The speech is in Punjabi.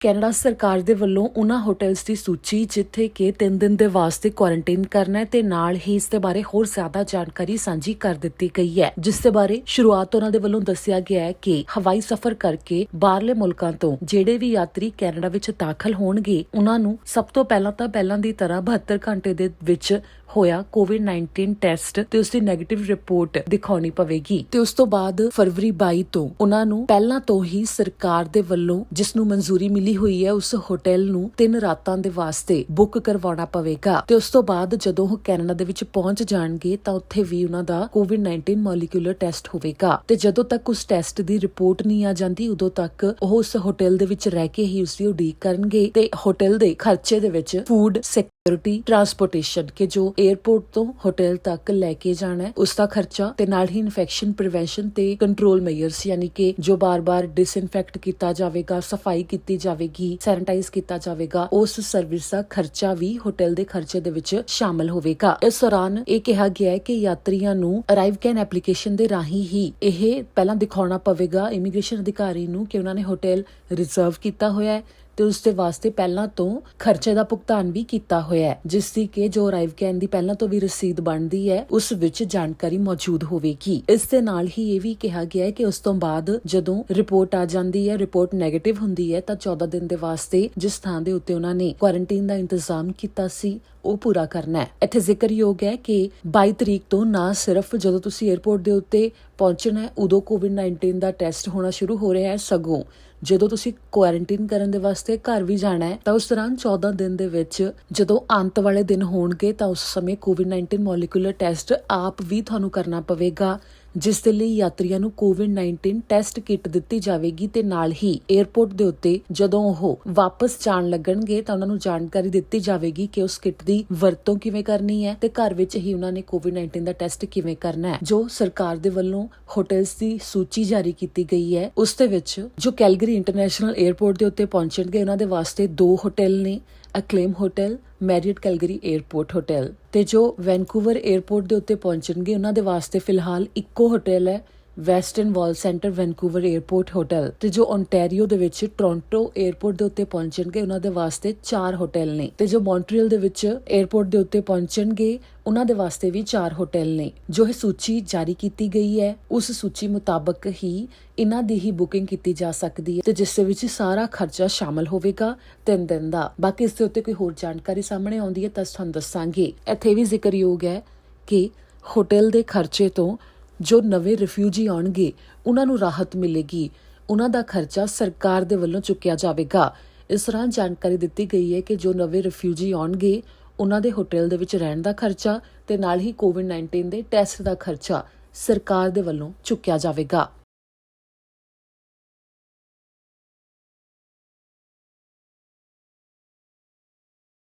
ਕੈਨੇਡਾ ਸਰਕਾਰ ਦੇ ਵੱਲੋਂ ਉਹਨਾਂ ਹੋਟਲਸ ਦੀ ਸੂਚੀ ਜਿੱਥੇ ਕਿ 3 ਦਿਨ ਦੇ ਵਾਸਤੇ ਕੁਆਰੰਟਾਈਨ ਕਰਨਾ ਹੈ ਤੇ ਨਾਲ ਹੀ ਇਸ ਦੇ ਬਾਰੇ ਹੋਰ ਜ਼ਿਆਦਾ ਜਾਣਕਾਰੀ ਸਾਂਝੀ ਕਰ ਦਿੱਤੀ ਗਈ ਹੈ, ਜਿਸ ਦੇ ਬਾਰੇ ਸ਼ੁਰੂਆਤ ਉਹਨਾਂ ਦੇ ਵੱਲੋਂ ਦੱਸਿਆ ਗਿਆ ਹੈ ਕਿ ਹਵਾਈ ਸਫ਼ਰ ਕਰਕੇ ਬਾਹਰਲੇ ਮੁਲਕਾਂ ਤੋਂ ਜਿਹੜੇ ਵੀ ਯਾਤਰੀ ਕੈਨੇਡਾ ਵਿੱਚ ਦਾਖਲ ਹੋਣਗੇ ਉਹਨਾਂ ਨੂੰ ਸਭ ਤੋਂ ਪਹਿਲਾਂ ਦੀ ਤਰ੍ਹਾਂ 72 ਘੰਟੇ ਦੇ ਵਿੱਚ ਹੋਇਆ ਕੋਵਿਡ-19 ਟੈਸਟ ਤੇ ਉਸ ਦੀ ਨੈਗੇਟਿਵ ਰਿਪੋਰਟ ਦਿਖਾਉਣੀ ਪਵੇਗੀ ਤੇ ਉਸ ਤੋਂ ਬਾਅਦ ਫਰਵਰੀ 22 ਤੋਂ ਉਹਨਾਂ ਨੂੰ ਪਹਿਲਾਂ ਤੋਂ ਹੀ ਸਰਕਾਰ ਦੇ ਵੱਲੋਂ ਜਿਸ ਨੂੰ ਮਨਜ਼ੂਰੀ ਮਿਲੀ ਹੋਈ ਹੈ ਉਸ ਹੋਟਲ ਨੂੰ 3 ਰਾਤਾਂ ਦੇ ਵਾਸਤੇ ਬੁੱਕ ਕਰਵਾਉਣਾ ਪਵੇਗਾ ਤੇ ਉਸ ਤੋਂ ਬਾਅਦ ਜਦੋਂ ਉਹ ਕੈਨੇਡਾ ਦੇ ਵਿੱਚ ਪਹੁੰਚ ਜਾਣਗੇ ਤਾਂ ਉੱਥੇ ਵੀ ਉਹਨਾਂ ਦਾ ਕੋਵਿਡ-19 ਮੋਲੀਕੂਲਰ ਟੈਸਟ ਹੋਵੇਗਾ ਤੇ ਜਦੋਂ ਤੱਕ ਉਸ ਟੈਸਟ ਦੀ ਰਿਪੋਰਟ ਨਹੀਂ ਆ ਜਾਂਦੀ ਉਦੋਂ ਤੱਕ ਉਹ ਉਸ ਹੋਟਲ ਦੇ ਵਿੱਚ ਰਹਿ ਕੇ ਹੀ ਉਸ ਦੀ ਉਡੀਕ ਕਰਨਗੇ ਤੇ ਹੋਟਲ ਦੇ ਖਰਚੇ ਦੇ ਵਿੱਚ ਫੂਡ ਸਿਕਿਉਰਿਟੀ ਟਰਾਂਸਪੋਰਟੇਸ਼ਨ ਕਿ ਜੋ 에ਅਰਪੋਰਟ ਤੋਂ ਹੋਟਲ ਤੱਕ ਲੈ ਕੇ ਜਾਣਾ ਹੈ ਉਸ ਦਾ ਖਰਚਾ ਤੇ ਨਾਲ ਹੀ ਇਨਫੈਕਸ਼ਨ ਪ੍ਰੀਵੈਂਸ਼ਨ ਤੇ ਕੰਟਰੋਲ ਮੇਜਰਸ ਯਾਨੀ ਕਿ ਜੋ ਬਾਰ-ਬਾਰ ਡਿਸਇਨਫੈਕਟ ਕੀਤਾ ਜਾਵੇਗਾ, ਸਫਾਈ ਕੀਤੀ ਜਾਵੇਗੀ, ਸੈਨੀਟਾਈਜ਼ ਕੀਤਾ ਜਾਵੇਗਾ, ਉਸ ਸਰਵਿਸ ਦਾ ਖਰਚਾ ਵੀ ਹੋਟਲ ਦੇ ਖਰਚੇ ਦੇ ਵਿੱਚ ਸ਼ਾਮਲ ਹੋਵੇਗਾ। ਇਸ ਦੌਰਾਨ ਇਹ ਕਿਹਾ ਗਿਆ ਹੈ ਕਿ ਯਾਤਰੀਆਂ ਨੂੰ ਅਰਾਈਵ ਕੈਨ ਐਪਲੀਕੇਸ਼ਨ ਦੇ ਰਾਹੀਂ ਹੀ ਇਹ ਪਹਿਲਾਂ ਦਿਖਾਉਣਾ ਪਵੇਗਾ ਇਮੀਗ੍ਰੇਸ਼ਨ ਅਧਿਕਾਰੀ ਨੂੰ ਕਿ ਉਹਨਾਂ ਨੇ ਹੋਟਲ ਰਿਜ਼ਰਵ ਕੀਤਾ ਹੋਇਆ ਹੈ ਤੇ ਉਸ ਦੇ ਵਾਸਤੇ ਪਹਿਲਾਂ ਤੋਂ ਖਰਚੇ ਦਾ ਭੁਗਤਾਨ ਵੀ ਕੀਤਾ ਹੋਇਆ ਹੈ, ਜਿਸ ਦੀ ਕਿ ਜੋ ਅਰਾਈਵ ਕੈਨ ਦੀ ਪਹਿਲਾਂ ਤੋਂ ਵੀ ਰਸੀਦ ਬਣਦੀ ਹੈ ਉਸ ਵਿੱਚ ਜਾਣਕਾਰੀ ਮੌਜੂਦ ਹੋਵੇਗੀ। ਇਸ ਦੇ ਨਾਲ ਹੀ ਇਹ ਵੀ ਕਿਹਾ ਗਿਆ ਹੈ ਕਿ ਉਸ ਤੋਂ ਬਾਅਦ ਜਦੋਂ ਰਿਪੋਰਟ ਆ ਜਾਂਦੀ ਹੈ, ਰਿਪੋਰਟ ਨੈਗੇਟਿਵ ਹੁੰਦੀ ਹੈ ਤਾਂ 14 ਦਿਨ ਦੇ ਵਾਸਤੇ ਜਿਸ ਥਾਂ ਦੇ ਉੱਤੇ ਉਹਨਾਂ ਨੇ ਕੁਆਰੰਟਾਈਨ ਦਾ ਇੰਤਜ਼ਾਮ ਕੀਤਾ ਸੀ ਉਹ ਪੂਰਾ ਕਰਨਾ ਹੈ। ਇੱਥੇ ਜ਼ਿਕਰਯੋਗ ਹੈ ਕਿ 22 ਤਰੀਕ ਤੋਂ ਨਾ ਸਿਰਫ ਜਦੋਂ ਤੁਸੀਂ 에ਅਰਪੋਰਟ ਦੇ ਉੱਤੇ ਪਹੁੰਚਣਾ ਹੈ ਉਦੋਂ ਕੋਵਿਡ-19 ਦਾ ਟੈਸਟ ਹੋਣਾ ਸ਼ੁਰੂ ਹੋ ਰਿਹਾ ਹੈ, ਸਗੋਂ ਜਦੋਂ ਤੁਸੀਂ ਕੁਆਰੰਟਾਈਨ ਕਰਨ ਦੇ ਵਾਸਤੇ ਘਰ ਵੀ ਜਾਣਾ ਹੈ ਤਾਂ ਉਸ ਦੌਰਾਨ 14 ਦਿਨ ਦੇ ਵਿੱਚ ਜਦੋਂ ਅੰਤ ਵਾਲੇ ਦਿਨ ਹੋਣਗੇ ਤਾਂ ਉਸ ਸਮੇਂ ਕੋਵਿਡ-19 ਮੋਲੀਕੂਲਰ ਟੈਸਟ ਆਪ ਵੀ ਤੁਹਾਨੂੰ ਕਰਨਾ ਪਵੇਗਾ, ਜਿਸ ਦੇ ਲਈ ਯਾਤਰੀਆਂ ਨੂੰ ਕੋਵਿਡ-19 ਟੈਸਟ ਕਿੱਟ ਦਿੱਤੀ ਜਾਵੇਗੀ ਤੇ ਨਾਲ ਹੀ 에ਅਰਪੋਰਟ ਦੇ ਉੱਤੇ ਜਦੋਂ ਉਹ ਵਾਪਸ ਜਾਣ ਲੱਗਣਗੇ ਤਾਂ ਉਹਨਾਂ ਨੂੰ ਜਾਣਕਾਰੀ ਦਿੱਤੀ ਜਾਵੇਗੀ ਕਿ ਉਸ ਕਿੱਟ ਦੀ ਵਰਤੋਂ ਕਿਵੇਂ ਕਰਨੀ ਹੈ ਤੇ ਘਰ ਵਿੱਚ ਹੀ ਉਹਨਾਂ ਨੇ ਕੋਵਿਡ-19 ਦਾ ਟੈਸਟ ਕਿਵੇਂ ਕਰਨਾ ਹੈ। ਜੋ ਸਰਕਾਰ ਦੇ ਵੱਲੋਂ ਹੋਟਲਸ ਦੀ ਸੂਚੀ ਜਾਰੀ ਕੀਤੀ ਗਈ ਹੈ ਉਸ ਦੇ ਵਿੱਚ ਜੋ ਕੈਲਗਰੀ ਇੰਟਰਨੈਸ਼ਨਲ 에ਅਰਪੋਰਟ ਦੇ ਉੱਤੇ ਪਹੁੰਚਣਗੇ ਉਹਨਾਂ ਦੇ ਵਾਸਤੇ 2 ਹੋਟਲ ਨੇ, acclaim hotel, Marriott Calgary airport hotel ਤੇ ਜੋ ਵੈਨਕੂਵਰ 에ਅਰਪੋਰਟ ਦੇ ਉੱਤੇ ਪਹੁੰਚਣਗੇ ਉਹਨਾਂ ਦੇ ਵਾਸਤੇ ਫਿਲਹਾਲ ਇੱਕੋ ਹੋਟਲ ਹੈ, ਵੈਸਟਰਨ ਵਾਲ ਸੈਂਟਰ ਵੈਨਕੂਵਰ 에ਅਰਪੋਰਟ ਹੋਟਲ ਤੇ ਜੋ ਓਨਟਾਰੀਓ ਦੇ ਵਿੱਚ ਟੋਰਾਂਟੋ 에ਅਰਪੋਰਟ ਦੇ ਉੱਤੇ ਪਹੁੰਚਣਗੇ ਉਹਨਾਂ ਦੇ ਵਾਸਤੇ 4 ਹੋਟਲ ਨੇ ਤੇ ਜੋ ਮੌਂਟਰੀਅਲ ਦੇ ਵਿੱਚ 에ਅਰਪੋਰਟ ਦੇ ਉੱਤੇ ਪਹੁੰਚਣਗੇ ਉਹਨਾਂ ਦੇ ਵਾਸਤੇ ਵੀ 4 ਹੋਟਲ ਨੇ। ਜੋ ਇਹ ਸੂਚੀ ਜਾਰੀ ਕੀਤੀ ਗਈ ਹੈ ਉਸ ਸੂਚੀ ਮੁਤਾਬਕ ਹੀ ਇਹਨਾਂ ਦੀ ਹੀ ਬੁਕਿੰਗ ਕੀਤੀ ਜਾ ਸਕਦੀ ਹੈ ਤੇ ਜਿਸ ਦੇ ਵਿੱਚ ਸਾਰਾ ਖਰਚਾ ਸ਼ਾਮਲ ਹੋਵੇਗਾ 3 ਦਿਨ ਦਾ। ਬਾਕੀ ਇਸ ਦੇ ਉੱਤੇ ਕੋਈ ਹੋਰ ਜਾਣਕਾਰੀ ਸਾਹਮਣੇ ਆਉਂਦੀ ਹੈ ਤਾਂ ਤੁਹਾਨੂੰ ਦੱਸਾਂਗੇ। ਇੱਥੇ ਵੀ ਜ਼ਿਕਰਯੋਗ ਹੈ ਕਿ ਹੋਟਲ ਦੇ ਖਰਚੇ ਤੋਂ ਜੋ ਨਵੇਂ ਰਿਫਿਊਜੀ ਆਉਣਗੇ ਉਹਨਾਂ ਨੂੰ ਰਾਹਤ ਮਿਲੇਗੀ, ਉਹਨਾਂ ਦਾ ਖਰਚਾ ਸਰਕਾਰ ਦੇ ਵੱਲੋਂ ਚੁੱਕਿਆ ਜਾਵੇਗਾ। ਇਸ ਤਰ੍ਹਾਂ ਜਾਣਕਾਰੀ ਦਿੱਤੀ ਗਈ ਹੈ ਕਿ ਜੋ ਨਵੇਂ ਰਿਫਿਊਜੀ ਆਉਣਗੇ ਉਹਨਾਂ ਦੇ ਹੋਟਲ ਦੇ ਵਿੱਚ ਰਹਿਣ ਦਾ ਖਰਚਾ ਤੇ ਨਾਲ ਹੀ ਕੋਵਿਡ-19 ਦੇ ਟੈਸਟ ਦਾ ਖਰਚਾ ਸਰਕਾਰ ਦੇ ਵੱਲੋਂ ਚੁੱਕਿਆ ਜਾਵੇਗਾ।